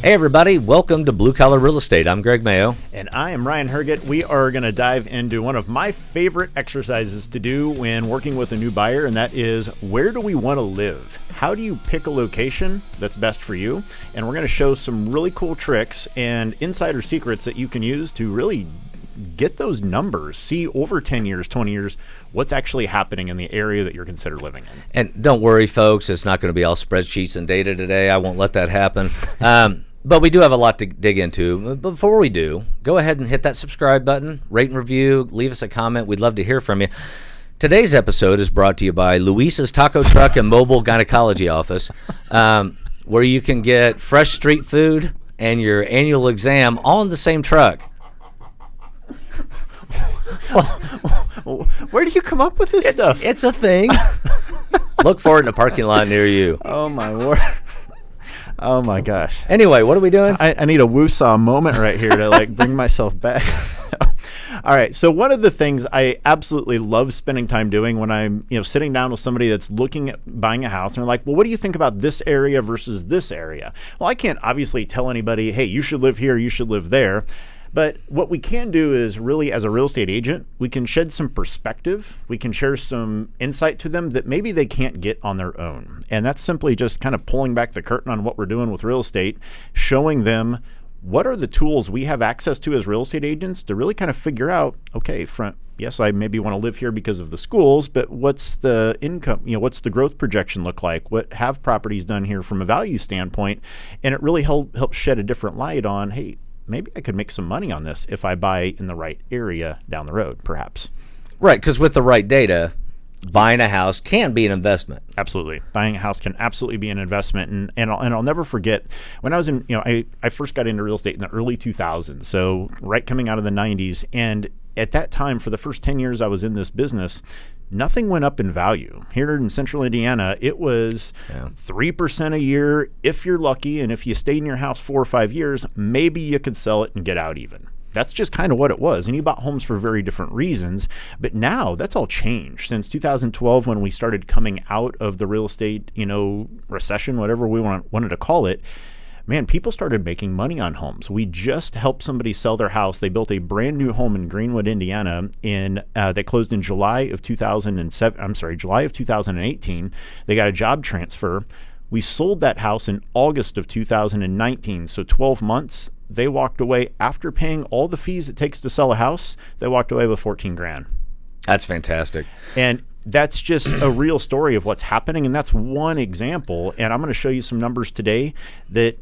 Hey everybody, welcome to Blue Collar Real Estate. I'm Greg Mayo. And I am Ryan Herget. We are going to dive into one of my favorite exercises to do when working with a new buyer, and that is, where do we want to live? How do you pick a location that's best for you? And we're going to show some really cool tricks and insider secrets that you can use to really get those numbers, see over 10 years, 20 years, what's actually happening in the area that you're considered living in. And don't worry, folks, it's not going to be all spreadsheets and data today. I won't let that happen. But we do have a lot to dig into. But before we do, go ahead and hit that subscribe button, rate and review, leave us a comment. We'd love to hear from you. Today's episode is brought to you by Luis's Taco Truck and Mobile Gynecology Office, where you can get fresh street food and your annual exam all in the same truck. Where do you come up with this stuff? It's a thing. Look for it in a parking lot near you. Oh, my word. Oh, my gosh. Anyway, what are we doing? I need a woo-saw moment right here to bring myself back. All right. So one of the things I absolutely love spending time doing when I'm sitting down with somebody that's looking at buying a house and they're like, well, what do you think about this area versus this area? Well, I can't obviously tell anybody, hey, you should live here, you should live there. But what we can do is really, as a real estate agent, we can shed some perspective. We can share some insight to them that maybe they can't get on their own. And that's simply just kind of pulling back the curtain on what we're doing with real estate, showing them what are the tools we have access to as real estate agents to really kind of figure out, okay, yes, I maybe want to live here because of the schools, but what's the income, what's the growth projection look like? What have properties done here from a value standpoint? And it really helps shed a different light on, hey, maybe I could make some money on this if I buy in the right area down the road, perhaps. Right, because with the right data, buying a house can be an investment. Absolutely. Buying a house can absolutely be an investment. And I'll never forget when I was in, I first got into real estate in the early 2000s, so right coming out of the 90s. And at that time, for the first 10 years I was in this business, nothing went up in value. Here in central Indiana, it was 3% a year if you're lucky, and if you stayed in your house 4 or 5 years, maybe you could sell it and get out even. That's just kind of what it was. And you bought homes for very different reasons. But now that's all changed. Since 2012, when we started coming out of the real estate, recession, whatever we wanted to call it, man, people started making money on homes. We just helped somebody sell their house. They built a brand new home in Greenwood, Indiana. That closed in July of 2018. They got a job transfer. We sold that house in August of 2019. So 12 months. They walked away after paying all the fees it takes to sell a house. They walked away with $14,000. That's fantastic. And that's just a real story of what's happening. And that's one example. And I'm going to show you some numbers today that,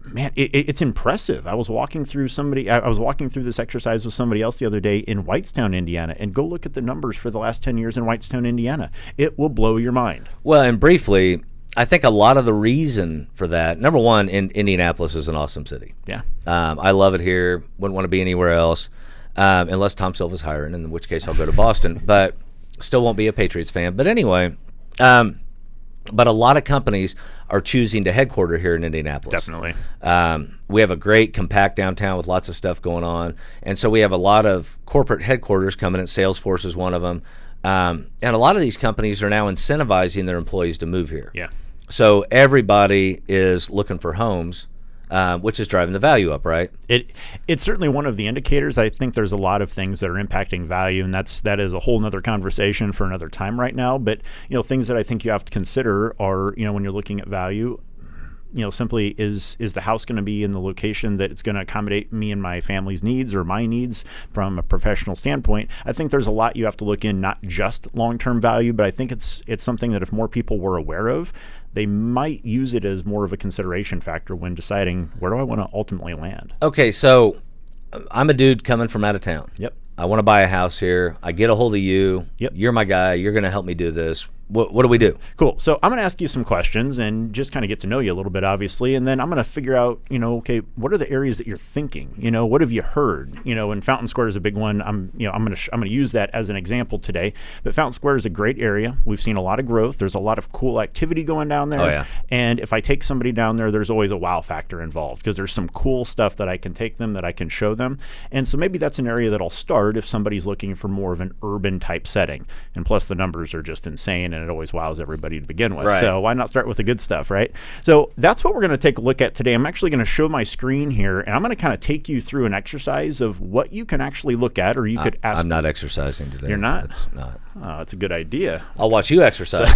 man, it's impressive. I was walking through this exercise with somebody else the other day in Whitestown, Indiana, and go look at the numbers for the last 10 years in Whitestown, Indiana. It will blow your mind. Well, and briefly, I think a lot of the reason for that, number one, Indianapolis is an awesome city. Yeah. I love it here. Wouldn't want to be anywhere else, unless Tom Silva's hiring, in which case I'll go to Boston, but still won't be a Patriots fan. But anyway, but a lot of companies are choosing to headquarter here in Indianapolis. Definitely. We have a great compact downtown with lots of stuff going on. And so we have a lot of corporate headquarters coming in. Salesforce is one of them. And a lot of these companies are now incentivizing their employees to move here. Yeah. So everybody is looking for homes, which is driving the value up, right? It's certainly one of the indicators. I think there's a lot of things that are impacting value, and that is a whole nother conversation for another time right now. But things that I think you have to consider are when you're looking at value, simply is the house going to be in the location that it's going to accommodate me and my family's needs or my needs from a professional standpoint. I think there's a lot you have to look in, not just long-term value, but I think it's something that if more people were aware of, they might use it as more of a consideration factor when deciding where do I want to ultimately land. Okay, so I'm a dude coming from out of town. Yep. I want to buy a house here. I get a hold of you. Yep. You're my guy. You're going to help me do this. What do we do? Cool. So I'm going to ask you some questions and just kind of get to know you a little bit, obviously. And then I'm going to figure out, okay, what are the areas that you're thinking? What have you heard? And Fountain Square is a big one. I'm going to use that as an example today. But Fountain Square is a great area. We've seen a lot of growth. There's a lot of cool activity going down there. Oh, yeah. And if I take somebody down there, there's always a wow factor involved because there's some cool stuff that I can take them, that I can show them. And so maybe that's an area that I'll start if somebody's looking for more of an urban type setting. And plus the numbers are just insane. and it always wows everybody to begin with. Right. So why not start with the good stuff, right? So that's what we're going to take a look at today. I'm actually going to show my screen here, and I'm going to kind of take you through an exercise of what you can actually look at, or you could ask. I'm not exercising today. You're not? That's not. Oh, that's a good idea. I'll watch you exercise.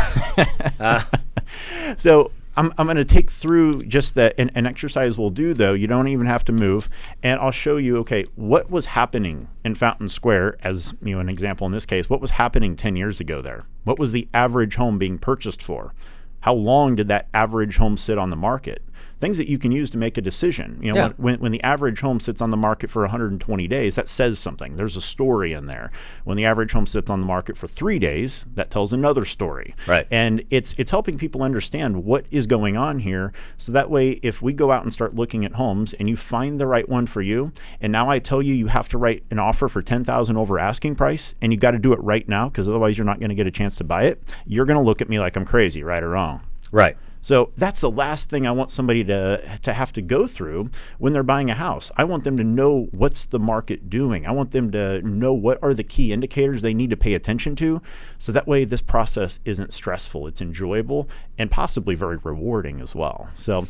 So I'm going to take through just an exercise we'll do, though. You don't even have to move. And I'll show you, okay, what was happening in Fountain Square, as an example in this case. What was happening 10 years ago there? What was the average home being purchased for? How long did that average home sit on the market? Things that you can use to make a decision. When the average home sits on the market for 120 days, that says something. There's a story in there. When the average home sits on the market for 3 days, that tells another story. Right. And it's helping people understand what is going on here. So that way, if we go out and start looking at homes and you find the right one for you, and now I tell you you have to write an offer for $10,000 over asking price, and you got to do it right now because otherwise you're not going to get a chance to buy it, you're going to look at me like I'm crazy, right or wrong. Right. So that's the last thing I want somebody to have to go through when they're buying a house. I want them to know what's the market doing. I want them to know what are the key indicators they need to pay attention to. So that way this process isn't stressful. It's enjoyable and possibly very rewarding as well. So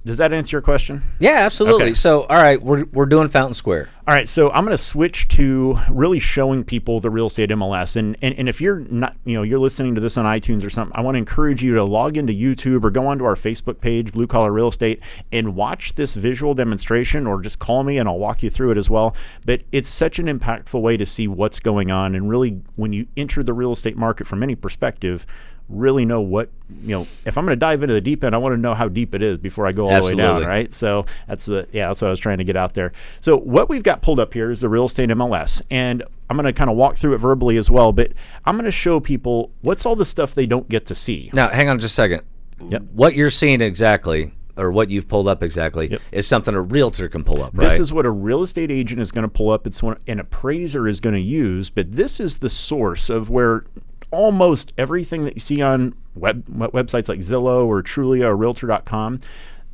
does that answer your question? Yeah, absolutely. Okay. So, all right, we're doing Fountain Square. All right, so I'm going to switch to really showing people the real estate MLS. And if you're not, you're listening to this on iTunes or something, I want to encourage you to log into YouTube or go onto our Facebook page, Blue Collar Real Estate, and watch this visual demonstration, or just call me and I'll walk you through it as well. But it's such an impactful way to see what's going on. And really, when you enter the real estate market from any perspective, really know what, if I'm going to dive into the deep end, I want to know how deep it is before I go all the way down, right? So that's what I was trying to get out there. So what we've got pulled up here is the real estate MLS, and I'm going to kind of walk through it verbally as well, but I'm going to show people what's all the stuff they don't get to see. Now, hang on just a second. Yep. What you're seeing exactly, or what you've pulled up exactly, is something a realtor can pull up, right? This is what a real estate agent is going to pull up. It's what an appraiser is going to use, but this is the source of where almost everything that you see on websites like Zillow or Trulia or Realtor.com,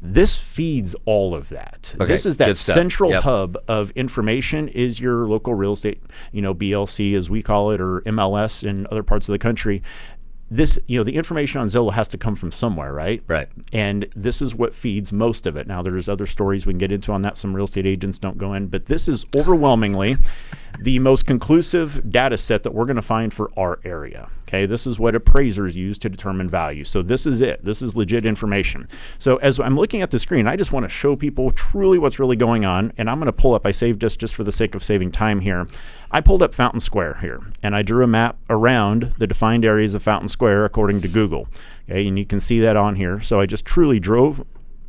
this feeds all of that. Okay, this is that central Yep. hub of information is your local real estate, BLC as we call it, or MLS in other parts of the country. This, the information on Zillow has to come from somewhere, right? Right. And this is what feeds most of it. Now, there's other stories we can get into on that. Some real estate agents don't go in, but this is overwhelmingly the most conclusive data set that we're going to find for our area. Okay, this is what appraisers use to determine value. So this is it. This is legit information. So as I'm looking at the screen, I just want to show people truly what's really going on. And I'm going to pull up, I saved this just for the sake of saving time here. I pulled up Fountain Square here, and I drew a map around the defined areas of Fountain Square according to Google. Okay, and you can see that on here. So I just truly drew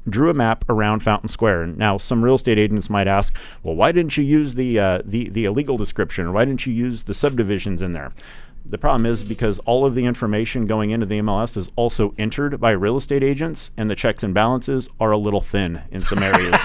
a map around Fountain Square. And now some real estate agents might ask, well, why didn't you use the illegal description, or why didn't you use the subdivisions in there? The problem is because all of the information going into the MLS is also entered by real estate agents, and the checks and balances are a little thin in some areas,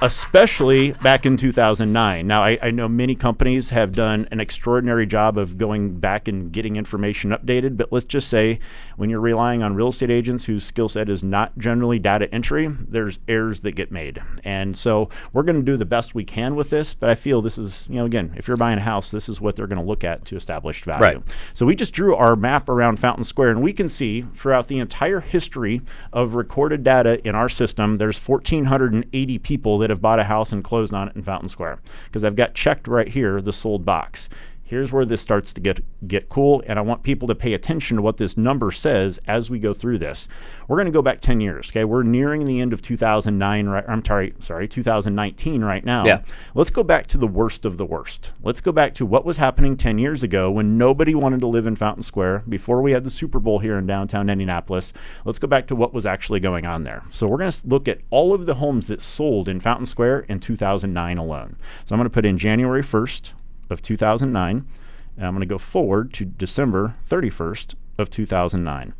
especially back in 2009. Now, I know many companies have done an extraordinary job of going back and getting information updated, but let's just say when you're relying on real estate agents whose skill set is not generally data entry, there's errors that get made. And so we're going to do the best we can with this, but I feel this is, again, if you're buying a house, this is what they're going to look at to establish value. Right. So we just drew our map around Fountain Square, and we can see throughout the entire history of recorded data in our system, there's 1,480 people that have bought a house and closed on it in Fountain Square, because I've got checked right here the sold box. Here's where this starts to get cool, and I want people to pay attention to what this number says as we go through this. We're going to go back 10 years, okay? We're nearing the end of 2009, right? I'm sorry, 2019 right now. Yeah. Let's go back to the worst of the worst. Let's go back to what was happening 10 years ago when nobody wanted to live in Fountain Square, before we had the Super Bowl here in downtown Indianapolis. Let's go back to what was actually going on there. So we're going to look at all of the homes that sold in Fountain Square in 2009 alone. So I'm going to put in January 1st of 2009, and I'm going to go forward to December 31st of 2009.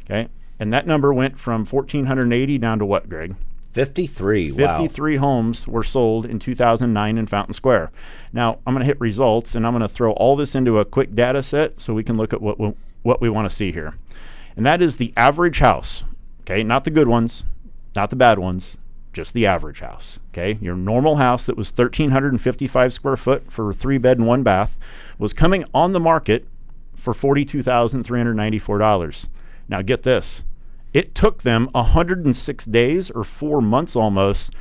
Okay, and that number went from 1,480 down to what, Greg? 53. Wow. 53 homes were sold in 2009 in Fountain Square. Now I'm going to hit results, and I'm going to throw all this into a quick data set so we can look at what we want to see here. And that is the average house. Okay, not the good ones, not the bad ones, just the average house. Okay, your normal house that was 1,355 square foot for 3 bed and 1 bath was coming on the market for $42,394. Now get this. It took them 106 days or 4 months almost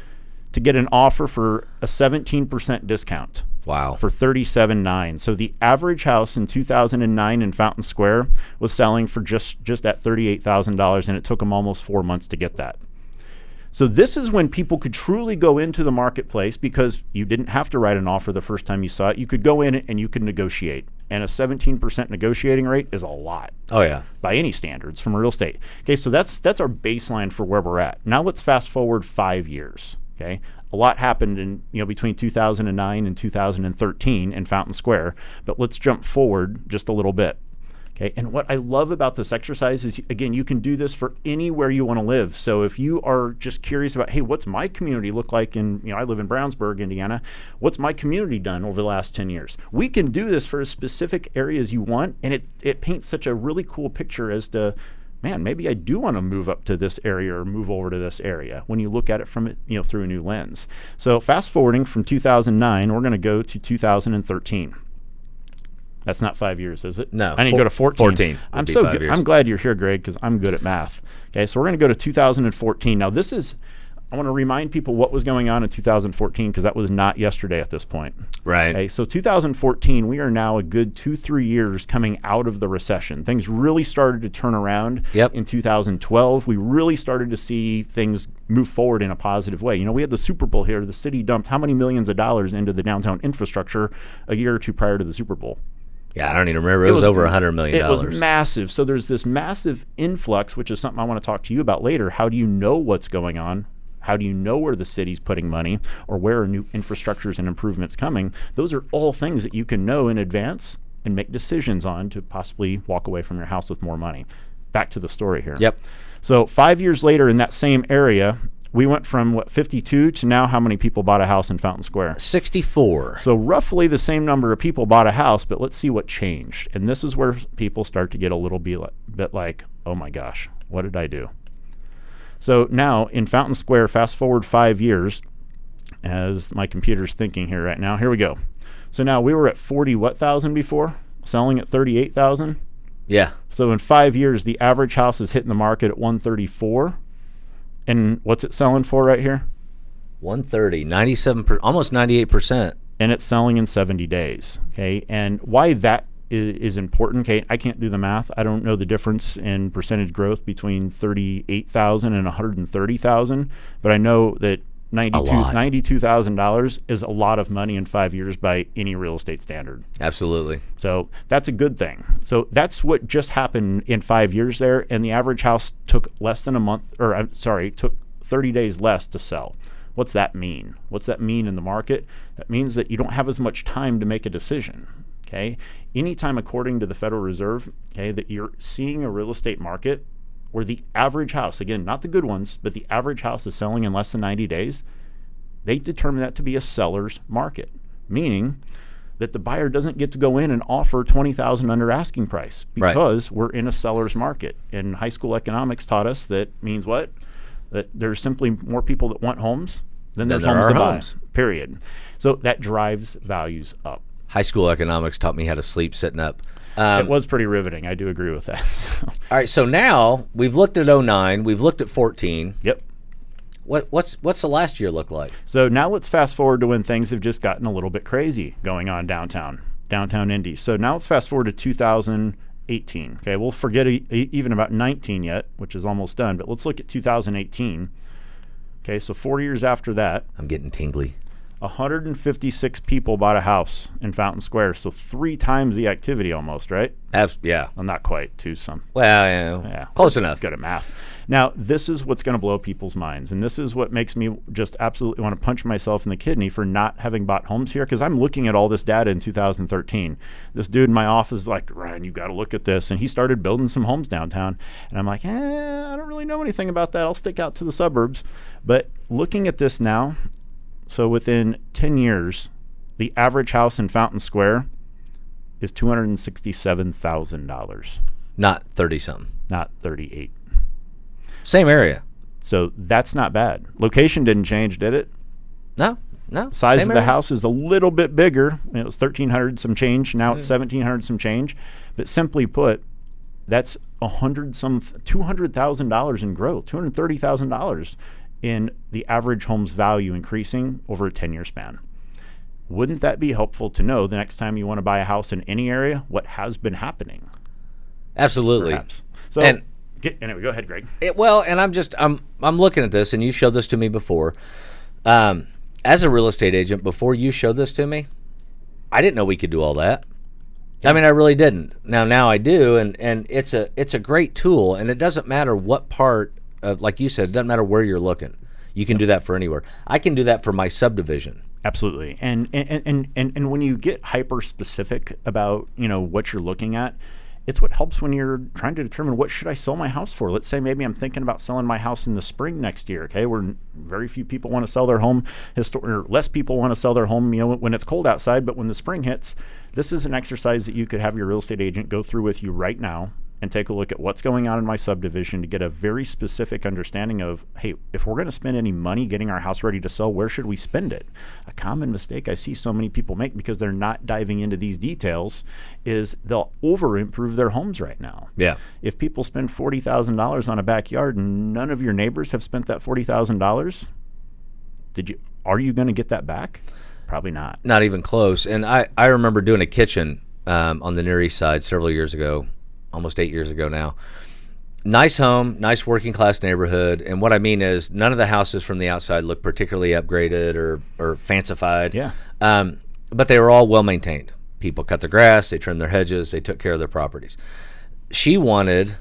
to get an offer for a 17% discount. Wow. For $37,900. So the average house in 2009 in Fountain Square was selling for just at $38,000, and it took them almost 4 months to get that. So this is when people could truly go into the marketplace, because you didn't have to write an offer the first time you saw it. You could go in and you could negotiate. And a 17% negotiating rate is a lot. Oh, yeah. By any standards from real estate. Okay, so that's our baseline for where we're at. Now let's fast forward 5 years. Okay, a lot happened in between 2009 and 2013 in Fountain Square, but let's jump forward just a little bit. Okay, and what I love about this exercise is, again, you can do this for anywhere you want to live. So if you are just curious about, hey, what's my community look like in, I live in Brownsburg, Indiana. What's my community done over the last 10 years? We can do this for specific areas you want, and it paints such a really cool picture as to, man, maybe I do want to move up to this area or move over to this area when you look at it from through a new lens. So fast forwarding from 2009, we're going to go to 2013. That's not 5 years, is it? No. I need to go to 14. 14. I'm so good. I'm glad you're here, Greg, because I'm good at math. Okay, so we're going to go to 2014. Now, I want to remind people what was going on in 2014, because that was not yesterday at this point. Right. Okay, so 2014, we are now a good 2-3 years coming out of the recession. Things really started to turn around in 2012. We really started to see things move forward in a positive way. We had the Super Bowl here. The city dumped how many millions of dollars into the downtown infrastructure a year or two prior to the Super Bowl? Yeah, I don't even remember. It was over $100 million. It was massive. So there's this massive influx, which is something I want to talk to you about later. How do you know what's going on? How do you know where the city's putting money, or where are new infrastructures and improvements coming? Those are all things that you can know in advance and make decisions on to possibly walk away from your house with more money. Back to the story here. Yep. So 5 years later in that same area, we went from 52 to now how many people bought a house in Fountain Square? 64. So roughly the same number of people bought a house, but let's see what changed. And this is where people start to get a little bit like, oh my gosh, what did I do? So now in Fountain Square, fast forward 5 years, as my computer's thinking here right now. Here we go. So now we were at 40,000 before, selling at 38,000. Yeah. So in 5 years, the average house is hitting the market at 134. And what's it selling for right here? 130, 97%, almost 98%. And it's selling in 70 days. Okay. And why that is important. Okay. I can't do the math. I don't know the difference in percentage growth between 38,000 and 130,000, but I know that $92,000 is a lot of money in 5 years by any real estate standard. Absolutely. So that's a good thing. So that's what just happened in 5 years there. And the average house took took 30 days less to sell. What's that mean? What's that mean in the market? That means that you don't have as much time to make a decision. Okay. Anytime, according to the Federal Reserve, okay, that you're seeing a real estate market where the average house, again, not the good ones, but the average house is selling in less than 90 days, they determine that to be a seller's market, meaning that the buyer doesn't get to go in and offer $20,000 under asking price, because we're in a seller's market. And high school economics taught us that means what? That there's simply more people that want homes than there's homes to buy, period. So that drives values up. High school economics taught me how to sleep sitting up. It was pretty riveting. I do agree with that. All right, so now we've looked at 09, we've looked at 14. Yep. What's the last year look like? So now let's fast forward to when things have just gotten a little bit crazy going on downtown Indy. So now let's fast forward to 2018. Okay, we'll forget even about 19 yet, which is almost done, but let's look at 2018. Okay, so 4 years after that. I'm getting tingly. 156 people bought a house in Fountain Square, so 3 times the activity almost, right? Yeah. Well, not quite, too some. Well, yeah. Close enough. Good at math. Now, this is what's going to blow people's minds, and this is what makes me just absolutely want to punch myself in the kidney for not having bought homes here, because I'm looking at all this data in 2013. This dude in my office is like, Ryan, you got to look at this, and he started building some homes downtown, and I'm like, I don't really know anything about that. I'll stick out to the suburbs. But looking at this now, so within 10 years, the average house in Fountain Square is $267,000. Not 30-something. Not 38. Same area. So that's not bad. Location didn't change, did it? No. No. Size same of the area. house is a little bit bigger. It was 1,300 some change. Now it's 1,700 some change. But simply put, that's $200,000 in growth, $230,000 in the average home's value increasing over a 10-year span. Wouldn't that be helpful to know the next time you want to buy a house in any area, what has been happening? Absolutely. Perhaps. So, anyway, go ahead, Greg. I'm looking at this, and you showed this to me before. As a real estate agent, before you showed this to me, I didn't know we could do all that. I mean, I really didn't. Now I do, and it's a great tool, and it doesn't matter what part of, like you said, it doesn't matter where you're looking. You can do that for anywhere. I can do that for my subdivision. Absolutely. And when you get hyper specific about, what you're looking at, it's what helps when you're trying to determine what should I sell my house for. Let's say maybe I'm thinking about selling my house in the spring next year, okay, where very few people want to sell their home, or less people want to sell their home, when it's cold outside, but when the spring hits, this is an exercise that you could have your real estate agent go through with you right now and take a look at what's going on in my subdivision to get a very specific understanding of, hey, if we're going to spend any money getting our house ready to sell, where should we spend it? A common mistake I see so many people make because they're not diving into these details is they'll over improve their homes right now. Yeah. If people spend $40,000 on a backyard and none of your neighbors have spent that $40,000, are you going to get that back? Probably not. Not even close. And I remember doing a kitchen on the Near East Side several years ago, almost 8 years ago now. Nice home, nice working class neighborhood. And what I mean is none of the houses from the outside look particularly upgraded or fancified. Yeah. But they were all well maintained. People cut their grass, they trimmed their hedges, they took care of their properties. She wanted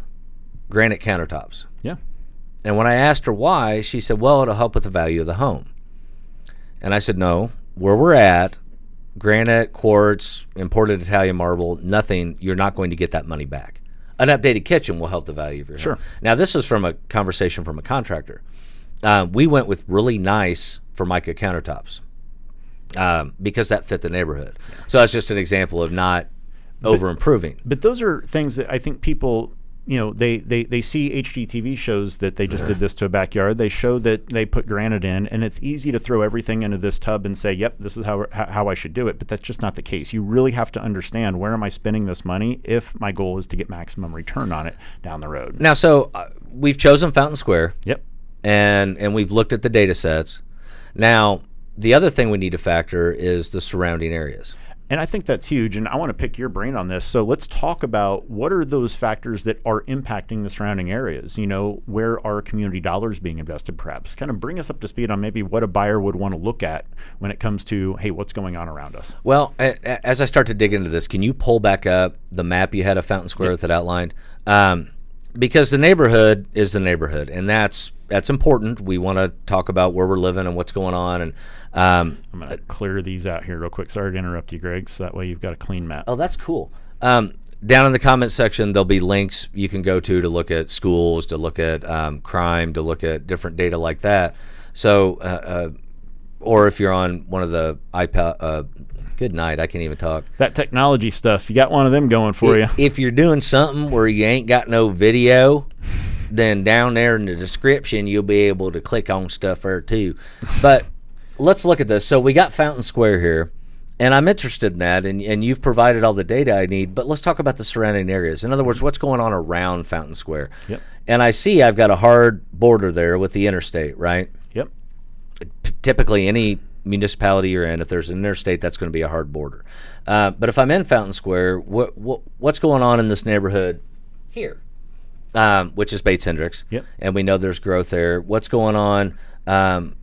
granite countertops. Yeah. And when I asked her why, she said, well, it'll help with the value of the home. And I said, no, where we're at, granite, quartz, imported Italian marble, nothing, you're not going to get that money back. An updated kitchen will help the value of your home. Now, this was from a conversation from a contractor. We went with really nice Formica countertops because that fit the neighborhood. So that's just an example of not over-improving. But those are things that I think people, they see HGTV shows that they just did this to a backyard. They show that they put granite in, and it's easy to throw everything into this tub and say, yep, this is how I should do it. But that's just not the case. You really have to understand, where am I spending this money if my goal is to get maximum return on it down the road. Now, so we've chosen Fountain Square. Yep. And we've looked at the data sets. Now, the other thing we need to factor is the surrounding areas. And I think that's huge, and I want to pick your brain on this. So let's talk about what are those factors that are impacting the surrounding areas? Where are community dollars being invested perhaps? Kind of bring us up to speed on maybe what a buyer would want to look at when it comes to, hey, what's going on around us? Well, as I start to dig into this, can you pull back up the map you had of Fountain Square that outlined? Because the neighborhood is the neighborhood, and that's important. We want to talk about where we're living and what's going on. And I'm going to clear these out here real quick. Sorry to interrupt you, Greg, so that way you've got a clean map. Oh, that's cool. Down in the comments section, there'll be links you can go to look at schools, to look at crime, to look at different data like that. So, or if you're on one of the iPad, good night, I can't even talk. That technology stuff, you got one of them going for you. If you're doing something where you ain't got no video, then down there in the description, you'll be able to click on stuff there too. But let's look at this. So we got Fountain Square here, and I'm interested in that, and you've provided all the data I need, but let's talk about the surrounding areas. In other words, what's going on around Fountain Square? Yep. And I see I've got a hard border there with the interstate, right? Yep. Typically, any municipality you're in, if there's an interstate, that's going to be a hard border. But if I'm in Fountain Square, what's going on in this neighborhood here? Which is Bates Hendricks. Yep. And we know there's growth there. What's going on?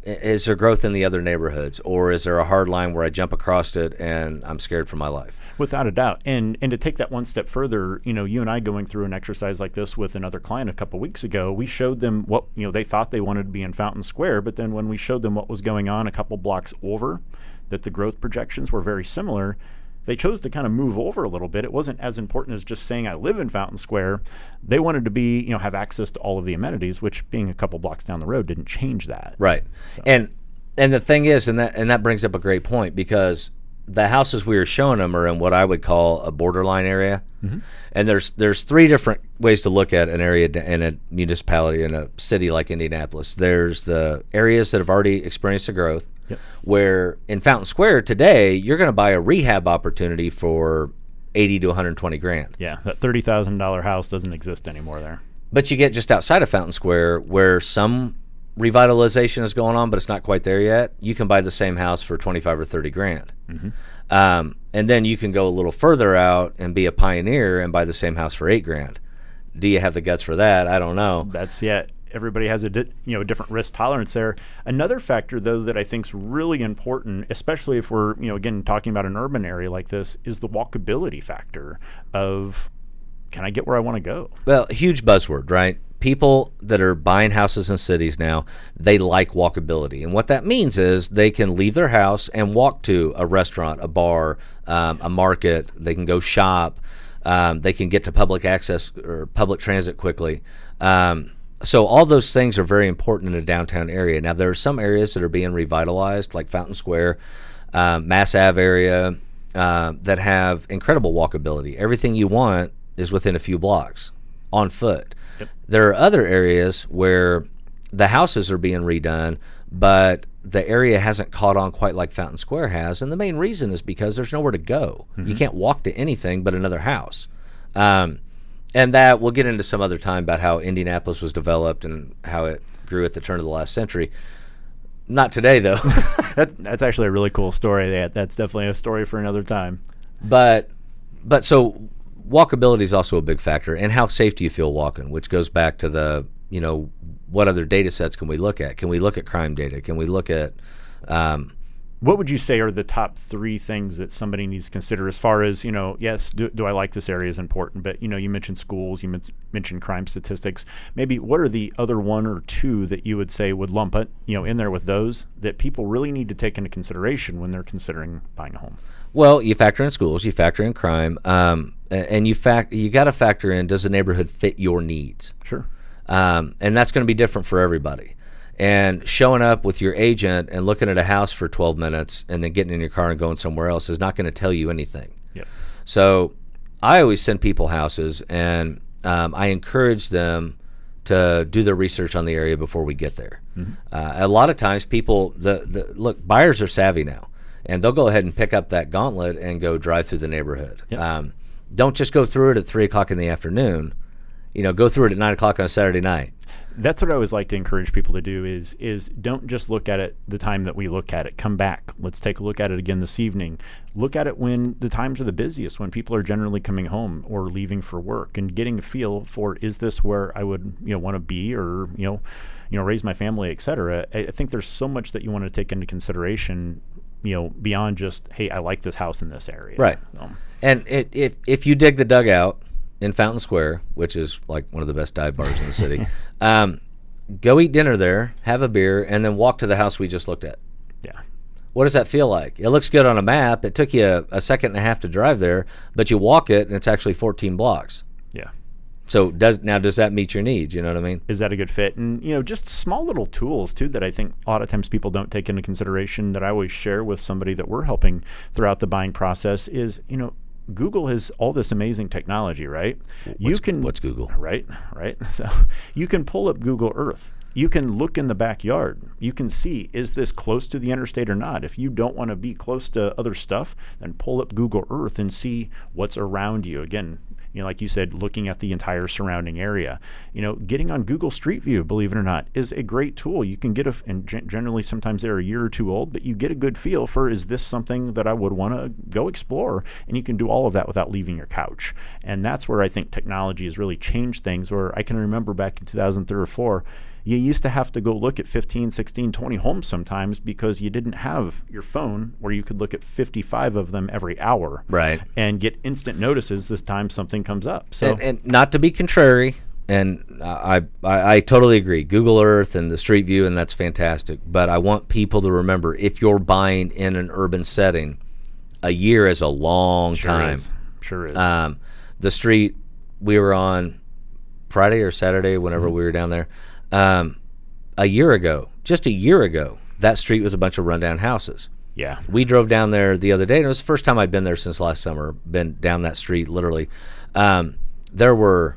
Is there growth in the other neighborhoods, or is there a hard line where I jump across it and I'm scared for my life? Without a doubt. And to take that one step further, you and I going through an exercise like this with another client a couple weeks ago, we showed them what, they thought they wanted to be in Fountain Square, but then when we showed them what was going on a couple blocks over, that the growth projections were very similar, they chose to kind of move over a little bit. It wasn't as important as just saying I live in Fountain Square. They wanted to be, have access to all of the amenities, which being a couple blocks down the road didn't change that. Right. So. And the thing is, and that brings up a great point, because the houses we were showing them are in what I would call a borderline area. And there's three different ways to look at an area in a municipality, in a city like Indianapolis. There's the areas that have already experienced the growth, where in Fountain Square today, you're going to buy a rehab opportunity for 80 to 120 grand. Yeah, that $30,000 house doesn't exist anymore there. But you get just outside of Fountain Square where some revitalization is going on, but it's not quite there yet. You can buy the same house for 25 or 30 grand. And then you can go a little further out and be a pioneer and buy the same house for 8 grand. Do you have the guts for that? I don't know. Everybody has a different risk tolerance there. Another factor, though, that I think is really important, especially if we're again talking about an urban area like this, is the walkability factor of, can I get where I want to go? Well, huge buzzword, right? People that are buying houses in cities now, they like walkability. And what that means is they can leave their house and walk to a restaurant, a bar, a market. They can go shop. They can get to public access or public transit quickly. So all those things are very important in a downtown area. Now, there are some areas that are being revitalized, like Fountain Square, Mass Ave area, that have incredible walkability. Everything you want is within a few blocks on foot. There are other areas where the houses are being redone, but the area hasn't caught on quite like Fountain Square has. And the main reason is because there's nowhere to go. You can't walk to anything but another house. And that we'll get into some other time about how Indianapolis was developed and how it grew at the turn of the last century. Not today, though. That's actually a really cool story. That's definitely a story for another time. But so walkability is also a big factor, and how safe do you feel walking, which goes back to the, what other data sets can we look at? Can we look at crime data? Can we look at what would you say are the top 3 things that somebody needs to consider as far as, yes, do I like this area is important, but, you mentioned schools, you mentioned crime statistics. Maybe what are the other 1 or 2 that you would say would lump it, in there with those that people really need to take into consideration when they're considering buying a home? Well, you factor in schools, you factor in crime, and you got to factor in, does the neighborhood fit your needs? Sure. And that's going to be different for everybody. And showing up with your agent and looking at a house for 12 minutes and then getting in your car and going somewhere else is not going to tell you anything. So I always send people houses, and I encourage them to do their research on the area before we get there. A lot of times people, look, buyers are savvy now, and they'll go ahead and pick up that gauntlet and go drive through the neighborhood. Don't just go through it at 3 o'clock in the afternoon. Go through it at 9 o'clock on a Saturday night. That's what I always like to encourage people to do is don't just look at it the time that we look at it. Come back. Let's take a look at it again this evening. Look at it when the times are the busiest, when people are generally coming home or leaving for work, and getting a feel for, is this where I would want to be, or raise my family, et cetera. I think there's so much that you want to take into consideration, beyond just, hey, I like this house in this area. Right. And if you dig the dugout in Fountain Square, which is like one of the best dive bars in the city, go eat dinner there, have a beer, and then walk to the house we just looked at. What does that feel like? It looks good on a map. It took you a second and a half to drive there, but you walk it, and it's actually 14 blocks. So does that meet your needs? You know what I mean? Is that a good fit? And, just small little tools, too, that I think a lot of times people don't take into consideration, that I always share with somebody that we're helping throughout the buying process is, Google has all this amazing technology, right? What's Google? Right. So you can pull up Google Earth. You can look in the backyard. You can see, is this close to the interstate or not? If you don't want to be close to other stuff, then pull up Google Earth and see what's around you. Again, like you said, looking at the entire surrounding area. Getting on Google Street View, believe it or not, is a great tool. You can get and generally sometimes they're a year or 2 old, but you get a good feel for, is this something that I would want to go explore? And you can do all of that without leaving your couch. And that's where I think technology has really changed things, where I can remember back in 2003 or 4, you used to have to go look at 15, 16, 20 homes sometimes because you didn't have your phone where you could look at 55 of them every hour. Right. And get instant notices this time something comes up. So and not to be contrary, and I totally agree. Google Earth and the Street View, and that's fantastic. But I want people to remember, if you're buying in an urban setting, a year is a long time. Sure is. The street we were on Friday or Saturday, whenever we were down there, just a year ago, that street was a bunch of rundown houses. Yeah. We drove down there the other day, and it was the first time I'd been there since last summer, been down that street literally. There were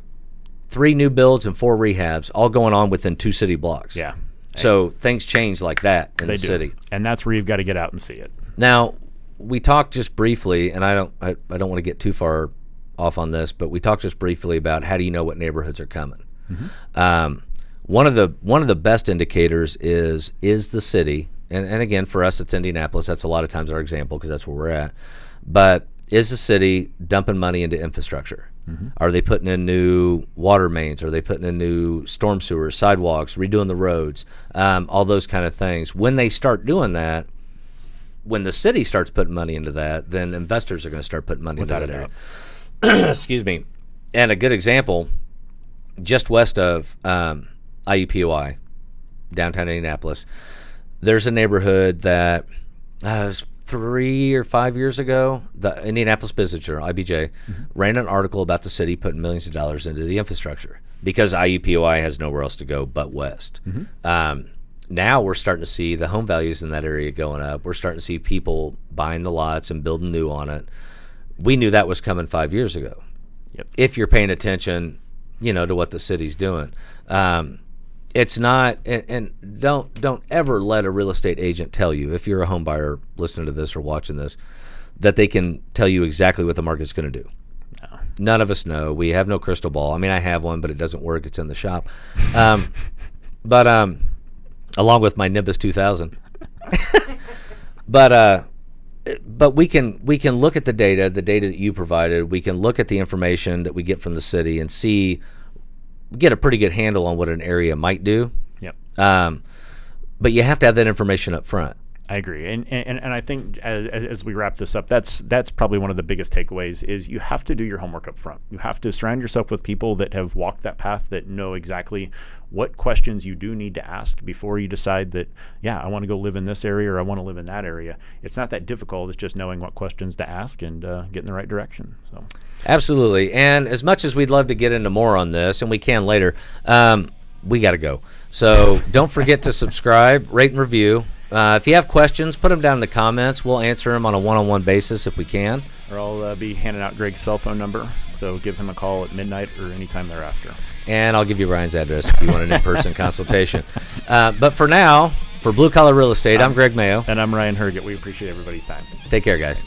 3 new builds and 4 rehabs all going on within 2 city blocks. Yeah. So things change like that in the city. And that's where you've got to get out and see it. Now, we talked just briefly, and I don't want to get too far off on this, but we talked just briefly about how do you know what neighborhoods are coming. One of the best indicators is the city, and again, for us it's Indianapolis. That's a lot of times our example because that's where we're at. But is the city dumping money into infrastructure? Are they putting in new water mains? Are they putting in new storm sewers, sidewalks, redoing the roads, all those kind of things? When they start doing that, when the city starts putting money into that, then investors are going to start putting money into that area. Excuse me. And a good example, just west of IUPOI, downtown Indianapolis, there's a neighborhood that was 3 or 5 years ago, the Indianapolis Business Journal, IBJ, ran an article about the city putting millions of dollars into the infrastructure because IUPOI has nowhere else to go but west. Now we're starting to see the home values in that area going up. We're starting to see people buying the lots and building new on it. We knew that was coming 5 years ago. If you're paying attention, to what the city's doing. It's not, and don't ever let a real estate agent tell you, if you're a home buyer listening to this or watching this, that they can tell you exactly what the market's going to do. No. None of us know. We have no crystal ball. I mean, I have one, but it doesn't work. It's in the shop. But along with my Nimbus 2000. But we can look at the data that you provided. We can look at the information that we get from the city and get a pretty good handle on what an area might do. But you have to have that information up front. I agree, and I think as we wrap this up, that's probably one of the biggest takeaways is you have to do your homework up front. You have to surround yourself with people that have walked that path, that know exactly what questions you do need to ask before you decide that, I want to go live in this area or I want to live in that area. It's not that difficult. It's just knowing what questions to ask and get in the right direction. So, absolutely. And as much as we'd love to get into more on this, and we can later, we got to go. So don't forget to subscribe, rate, and review. If you have questions, put them down in the comments. We'll answer them on a one-on-one basis if we can. Or I'll be handing out Greg's cell phone number, so give him a call at midnight or anytime thereafter. And I'll give you Ryan's address if you want an in-person consultation. But for now, for Blue Collar Real Estate, I'm Greg Mayo. And I'm Ryan Herget. We appreciate everybody's time. Take care, guys.